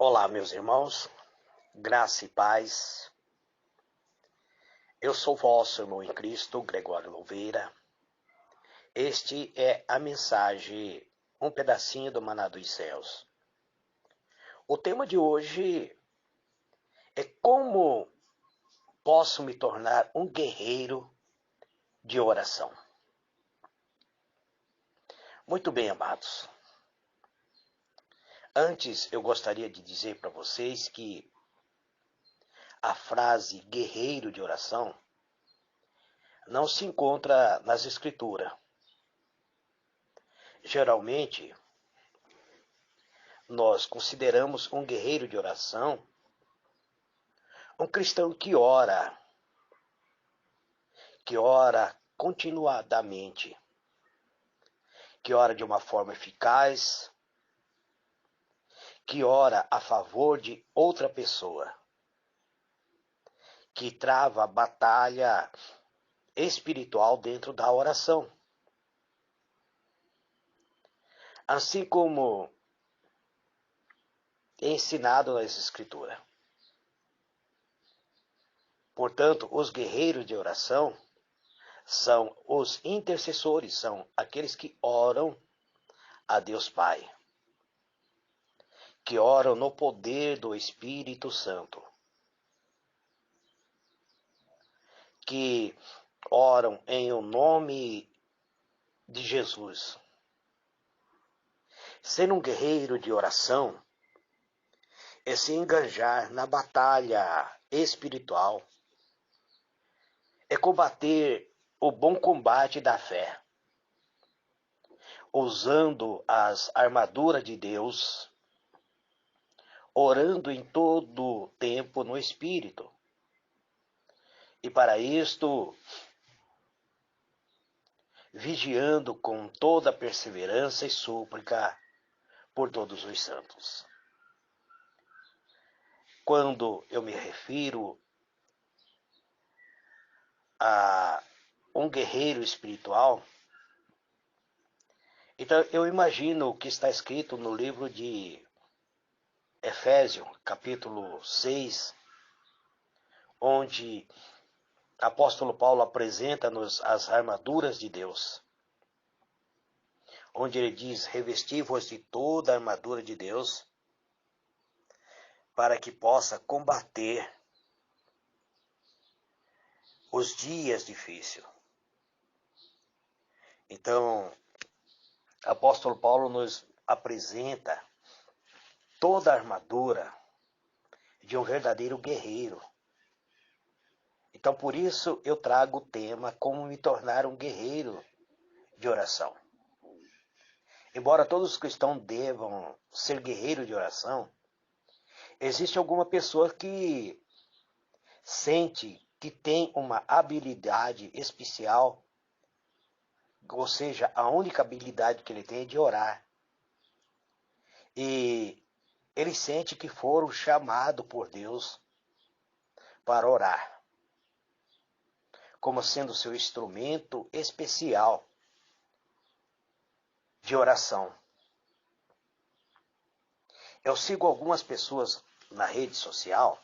Olá, meus irmãos, graça e paz. Eu sou vosso irmão em Cristo, Gregório Louveira. Este é a mensagem, um pedacinho do Maná dos Céus. O tema de hoje é como posso me tornar um guerreiro de oração. Muito bem, amados. Antes, eu gostaria de dizer para vocês que a frase guerreiro de oração não se encontra nas Escrituras. Geralmente, nós consideramos um guerreiro de oração um cristão que ora continuadamente, que ora de uma forma eficaz, que ora a favor de outra pessoa, que trava a batalha espiritual dentro da oração. Assim como é ensinado nas Escrituras. Portanto, os guerreiros de oração são os intercessores, são aqueles que oram a Deus Pai, que oram no poder do Espírito Santo, que oram em o nome de Jesus. Ser um guerreiro de oração é se engajar na batalha espiritual, é combater o bom combate da fé, usando as armaduras de Deus, orando em todo tempo no Espírito. E para isto, vigiando com toda perseverança e súplica por todos os santos. Quando eu me refiro a um guerreiro espiritual, então eu imagino o que está escrito no livro de Efésios, capítulo 6, onde apóstolo Paulo apresenta-nos as armaduras de Deus, onde ele diz: revesti-vos de toda a armadura de Deus, para que possa combater os dias difíceis. Então, apóstolo Paulo nos apresenta toda a armadura de um verdadeiro guerreiro. Então, por isso, eu trago o tema como me tornar um guerreiro de oração. Embora todos os cristãos devam ser guerreiros de oração, existe alguma pessoa que sente que tem uma habilidade especial, ou seja, a única habilidade que ele tem é de orar. E ele sente que foram chamados por Deus para orar, como sendo seu instrumento especial de oração. Eu sigo algumas pessoas na rede social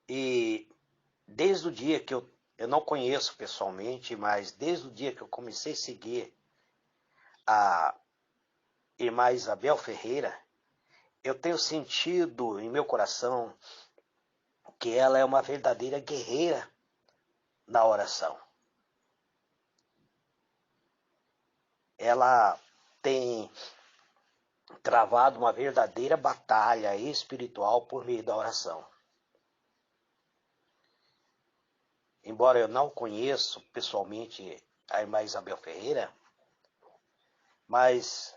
e desde o dia que eu não conheço pessoalmente, mas desde o dia que eu comecei a seguir a irmã Isabel Ferreira, eu tenho sentido em meu coração que ela é uma verdadeira guerreira na oração. Ela tem travado uma verdadeira batalha espiritual por meio da oração. Embora eu não conheça pessoalmente a irmã Isabel Ferreira, mas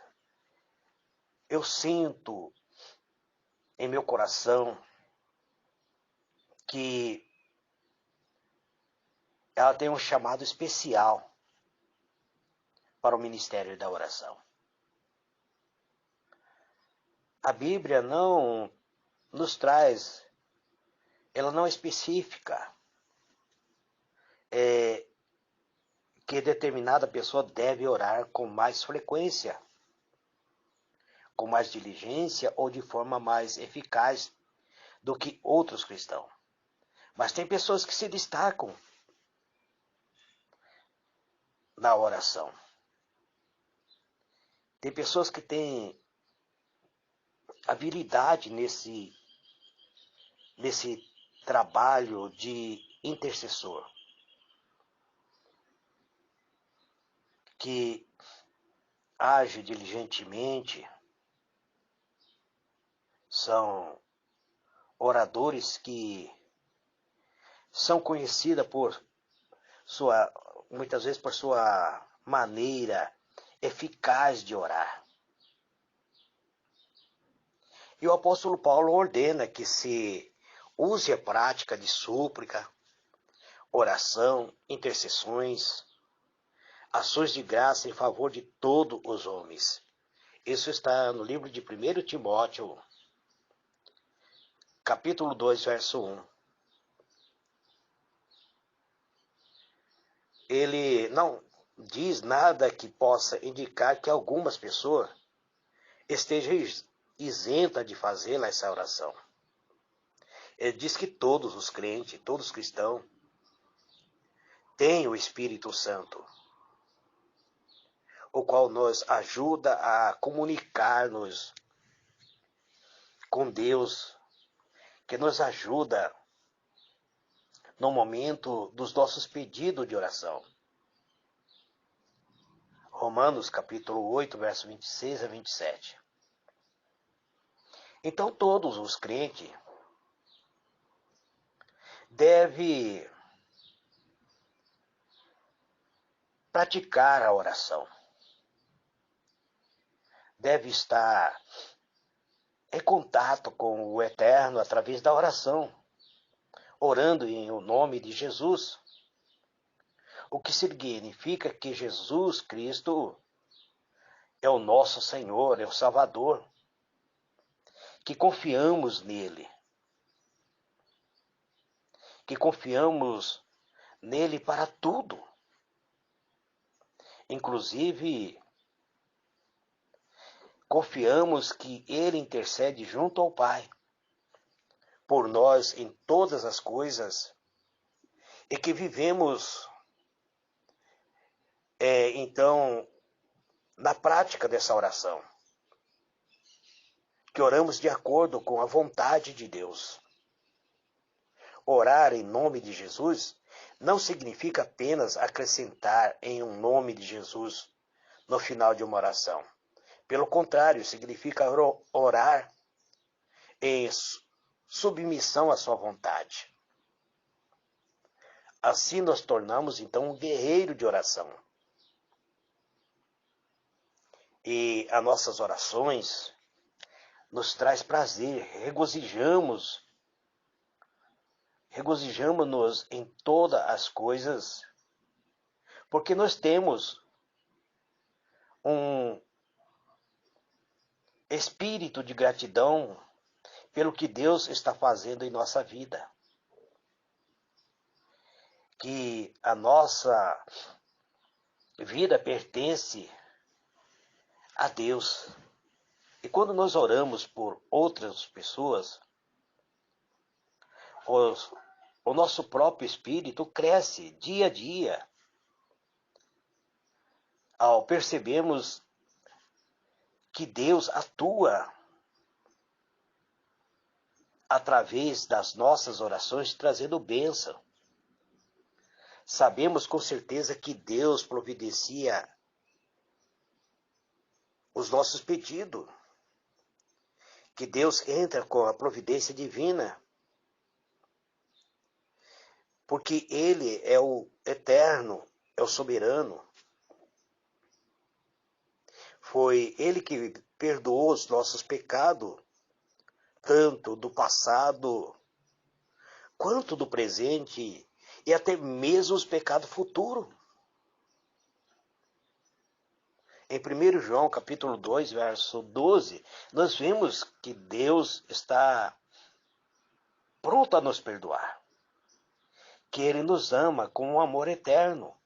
eu sinto em meu coração que ela tem um chamado especial para o ministério da oração. A Bíblia não nos traz, ela não especifica que determinada pessoa deve orar com mais frequência, com mais diligência ou de forma mais eficaz do que outros cristãos. Mas tem pessoas que se destacam na oração. Tem pessoas que têm habilidade nesse trabalho de intercessor, que age diligentemente, são oradores que são conhecidos muitas vezes por sua maneira eficaz de orar. E o apóstolo Paulo ordena que se use a prática de súplica, oração, intercessões, ações de graça em favor de todos os homens. Isso está no livro de 1 Timóteo, capítulo 2, verso 1. Ele não diz nada que possa indicar que algumas pessoas estejam isentas de fazer essa oração. Ele diz que todos os crentes, todos os cristãos, têm o Espírito Santo, o qual nos ajuda a comunicar-nos com Deus, que nos ajuda no momento dos nossos pedidos de oração. Romanos capítulo 8, verso 26 a 27. Então todos os crentes devem praticar a oração. Deve estar em contato com o Eterno através da oração, orando em o nome de Jesus. O que significa que Jesus Cristo é o nosso Senhor, é o Salvador, que confiamos nele, para tudo. Inclusive, confiamos que ele intercede junto ao Pai por nós em todas as coisas e que vivemos, então, na prática dessa oração, que oramos de acordo com a vontade de Deus. Orar em nome de Jesus não significa apenas acrescentar em um nome de Jesus no final de uma oração. Pelo contrário, significa orar em submissão à sua vontade. Assim nós tornamos então um guerreiro de oração. E as nossas orações nos traz prazer, regozijamos-nos em todas as coisas, porque nós temos um espírito de gratidão pelo que Deus está fazendo em nossa vida. Que a nossa vida pertence a Deus. E quando nós oramos por outras pessoas, o nosso próprio espírito cresce dia a dia, ao percebermos que Deus atua através das nossas orações, trazendo bênção. Sabemos com certeza que Deus providencia os nossos pedidos, que Deus entra com a providência divina, porque Ele é o eterno, é o soberano. Foi Ele que perdoou os nossos pecados, tanto do passado, quanto do presente, e até mesmo os pecados futuros. Em 1 João capítulo 2, verso 12, nós vemos que Deus está pronto a nos perdoar, que Ele nos ama com um amor eterno.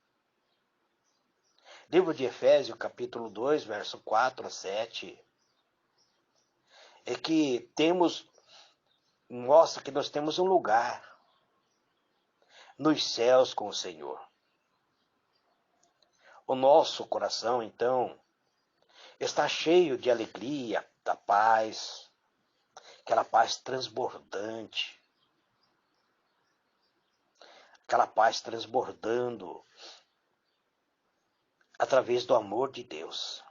Livro de Efésios capítulo 2, verso 4 a 7. é que mostra que nós temos um lugar nos céus com o Senhor. O nosso coração, então, está cheio de alegria, da paz, aquela paz transbordante, aquela paz transbordando através do amor de Deus.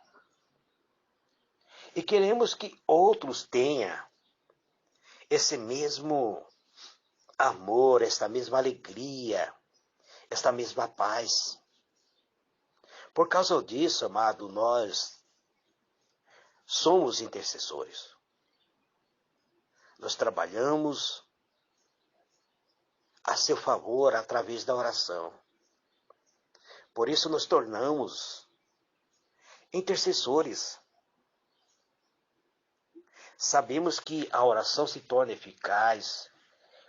E queremos que outros tenham esse mesmo amor, essa mesma alegria, essa mesma paz. Por causa disso, amado, nós somos intercessores. Nós trabalhamos a seu favor através da oração. Por isso nos tornamos intercessores. Sabemos que a oração se torna eficaz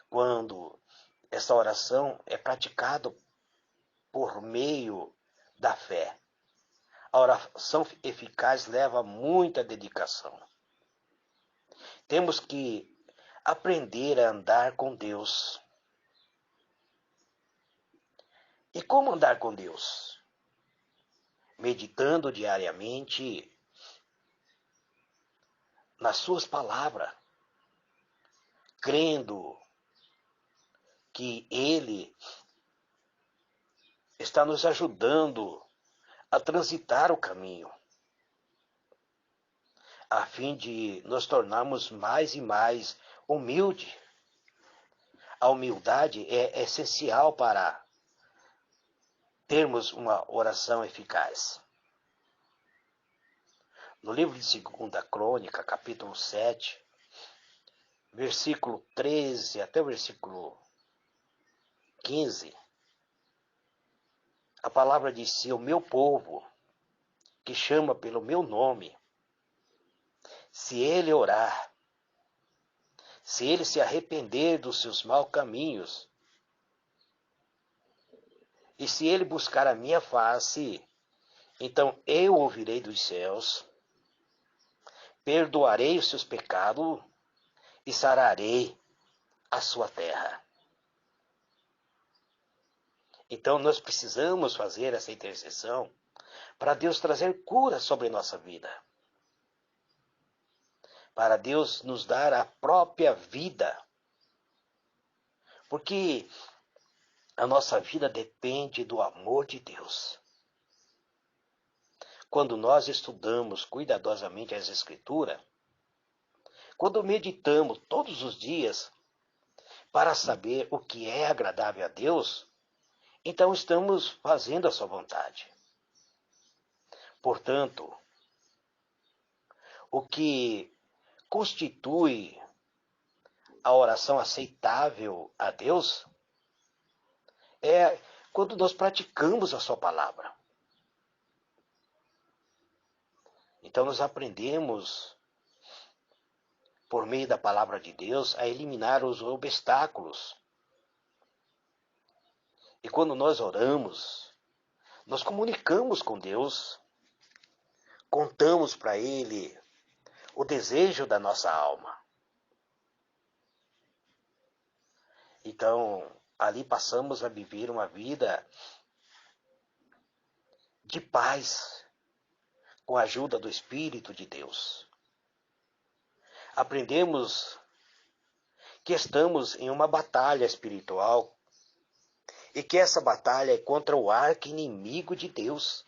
quando essa oração é praticada por meio da fé. A oração eficaz leva muita dedicação. Temos que aprender a andar com Deus. E como andar com Deus? Meditando diariamente nas suas palavras, crendo que Ele está nos ajudando a transitar o caminho, a fim de nos tornarmos mais e mais humildes. A humildade é essencial para termos uma oração eficaz. No livro de 2 Crônica, capítulo 7, versículo 13 até o versículo 15, a palavra diz: se o meu povo, que chama pelo meu nome, se ele orar, se ele se arrepender dos seus maus caminhos, e se ele buscar a minha face, então eu ouvirei dos céus, perdoarei os seus pecados e sararei a sua terra. Então nós precisamos fazer essa intercessão para Deus trazer cura sobre nossa vida. Para Deus nos dar a própria vida. Porque a nossa vida depende do amor de Deus. Quando nós estudamos cuidadosamente as Escrituras, quando meditamos todos os dias para saber o que é agradável a Deus, então estamos fazendo a sua vontade. Portanto, o que constitui a oração aceitável a Deus é quando nós praticamos a sua palavra. Então nós aprendemos, por meio da palavra de Deus, a eliminar os obstáculos. E quando nós oramos, nós comunicamos com Deus, contamos para Ele o desejo da nossa alma. Então, ali passamos a viver uma vida de paz, com a ajuda do Espírito de Deus. Aprendemos que estamos em uma batalha espiritual e que essa batalha é contra o arqui-inimigo de Deus.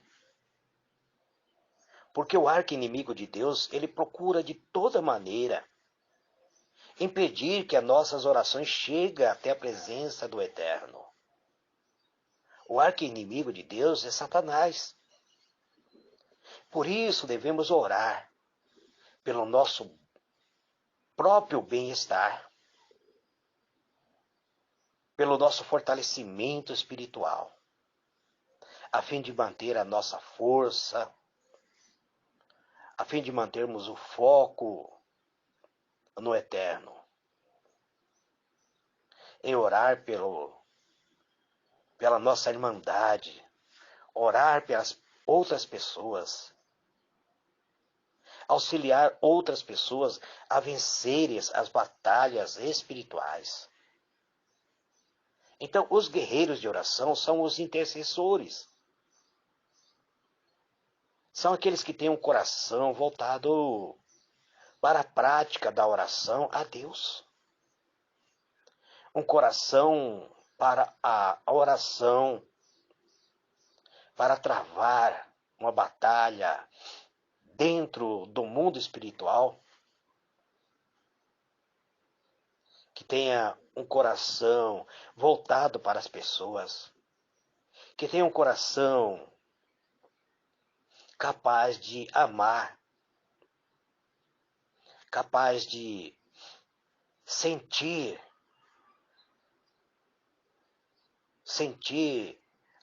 Porque o arqui-inimigo de Deus, ele procura de toda maneira impedir que as nossas orações cheguem até a presença do Eterno. O arqui-inimigo de Deus é Satanás. Por isso devemos orar pelo nosso próprio bem-estar, pelo nosso fortalecimento espiritual, a fim de manter a nossa força, a fim de mantermos o foco no Eterno, em orar pela nossa irmandade, orar pelas outras pessoas, auxiliar outras pessoas a vencerem as batalhas espirituais. Então, os guerreiros de oração são os intercessores. São aqueles que têm um coração voltado para a prática da oração a Deus. Um coração para a oração, para travar uma batalha dentro do mundo espiritual, que tenha um coração voltado para as pessoas, que tenha um coração capaz de amar, capaz de sentir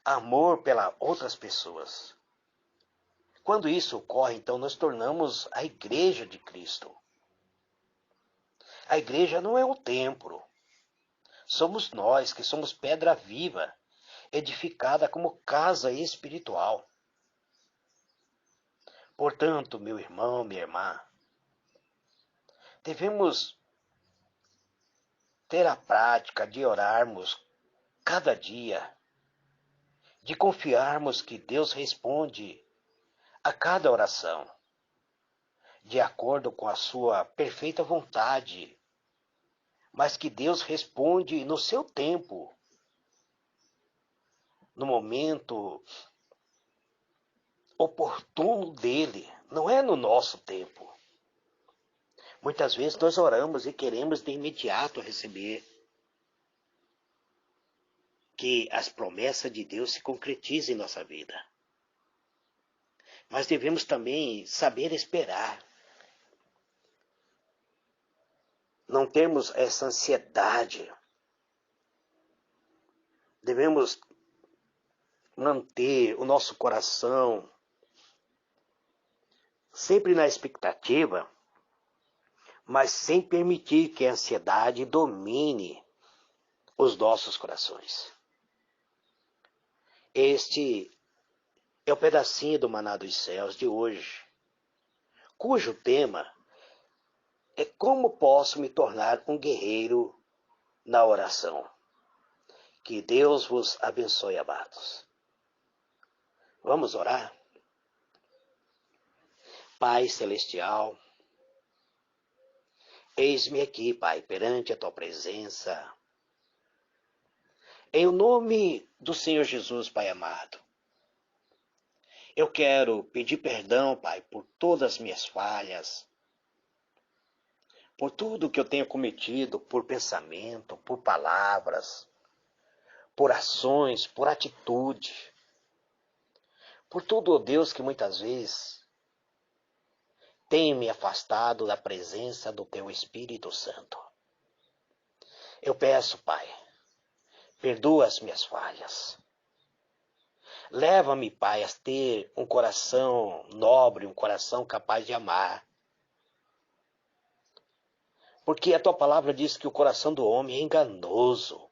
amor pelas outras pessoas. Quando isso ocorre, então nós tornamos a igreja de Cristo. A igreja não é o templo. Somos nós que somos pedra viva, edificada como casa espiritual. Portanto, meu irmão, minha irmã, devemos ter a prática de orarmos cada dia, de confiarmos que Deus responde a cada oração, de acordo com a sua perfeita vontade, mas que Deus responde no seu tempo, no momento oportuno dele, não é no nosso tempo. Muitas vezes nós oramos e queremos de imediato receber, que as promessas de Deus se concretizem em nossa vida. Mas devemos também saber esperar. Não termos essa ansiedade. Devemos manter o nosso coração sempre na expectativa, mas sem permitir que a ansiedade domine os nossos corações. Este é o pedacinho do Maná dos Céus de hoje, cujo tema é como posso me tornar um guerreiro na oração. Que Deus vos abençoe, amados. Vamos orar? Pai Celestial, eis-me aqui, Pai, perante a Tua presença. Em nome do Senhor Jesus, Pai amado, eu quero pedir perdão, Pai, por todas as minhas falhas, por tudo que eu tenho cometido, por pensamento, por palavras, por ações, por atitude, por tudo, ó Deus, que muitas vezes tem me afastado da presença do Teu Espírito Santo. Eu peço, Pai, perdoa as minhas falhas. Leva-me, Pai, a ter um coração nobre, um coração capaz de amar. Porque a Tua palavra diz que o coração do homem é enganoso,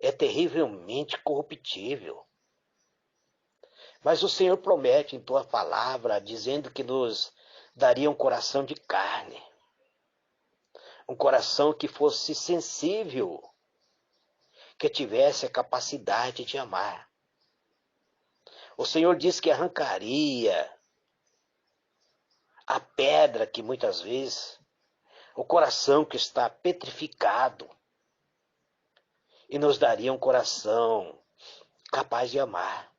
é terrivelmente corruptível. Mas o Senhor promete em Tua palavra, dizendo que nos daria um coração de carne, um coração que fosse sensível, que tivesse a capacidade de amar. O Senhor diz que arrancaria a pedra que muitas vezes, o coração que está petrificado, e nos daria um coração capaz de amar.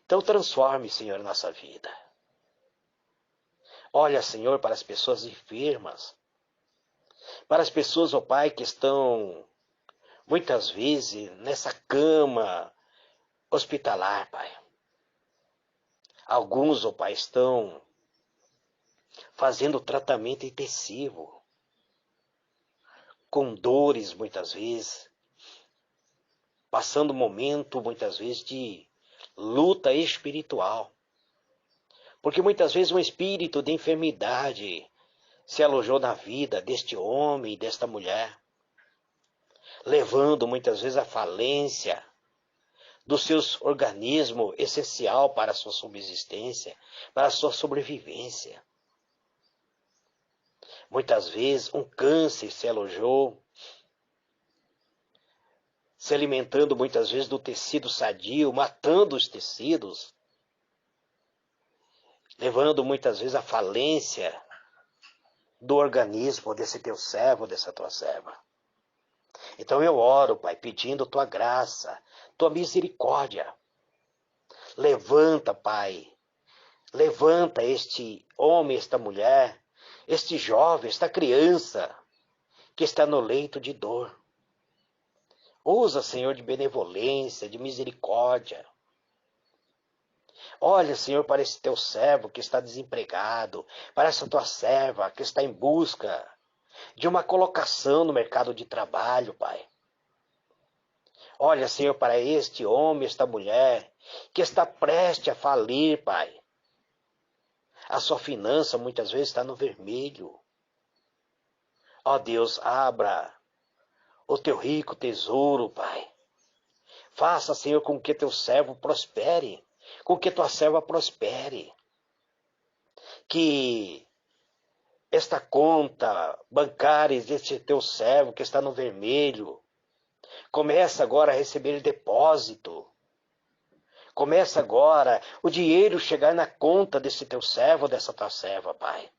Então transforme, Senhor, nossa vida. Olha, Senhor, para as pessoas enfermas, para as pessoas, ó Pai, que estão muitas vezes nessa cama hospitalar, Pai. Alguns, ó Pai, estão fazendo tratamento intensivo, com dores muitas vezes, passando momento muitas vezes de luta espiritual. Porque muitas vezes um espírito de enfermidade se alojou na vida deste homem e desta mulher, levando muitas vezes à falência do seu organismo essencial para a sua subsistência, para a sua sobrevivência. Muitas vezes um câncer se alojou, se alimentando muitas vezes do tecido sadio, matando os tecidos, levando muitas vezes à falência do organismo desse teu servo, dessa tua serva. Então eu oro, Pai, pedindo tua graça, tua misericórdia. Levanta, Pai, levanta este homem, esta mulher, este jovem, esta criança que está no leito de dor. Usa, Senhor, de benevolência, de misericórdia. Olha, Senhor, para esse teu servo que está desempregado, para essa tua serva que está em busca de uma colocação no mercado de trabalho, Pai. Olha, Senhor, para este homem, esta mulher que está prestes a falir, Pai. A sua finança muitas vezes está no vermelho. Ó Deus, abra o teu rico tesouro, Pai. Faça, Senhor, com que teu servo prospere, com que tua serva prospere. Que esta conta bancária deste teu servo que está no vermelho comece agora a receber depósito. Começa agora o dinheiro chegar na conta desse teu servo, dessa tua serva, Pai.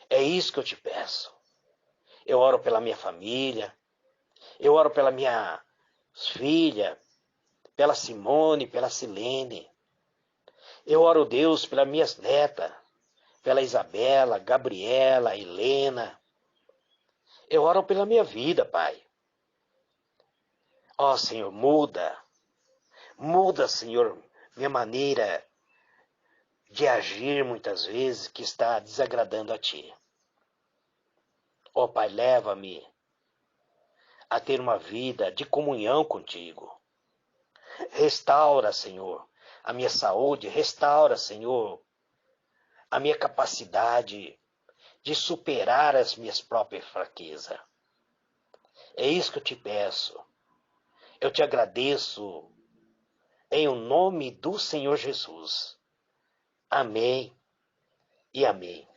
É isso que eu te peço. Eu oro pela minha família, eu oro pela minha filha, pela Simone, pela Silene. Eu oro, Deus, pelas minhas netas, pela Isabela, Gabriela, Helena. Eu oro pela minha vida, Pai. Ó, Senhor, muda. Muda, Senhor, minha maneira de agir muitas vezes que está desagradando a Ti. Ó, Pai, leva-me a ter uma vida de comunhão contigo. Restaura, Senhor, a minha saúde. Restaura, Senhor, a minha capacidade de superar as minhas próprias fraquezas. É isso que eu te peço. Eu te agradeço em o nome do Senhor Jesus. Amém e amém.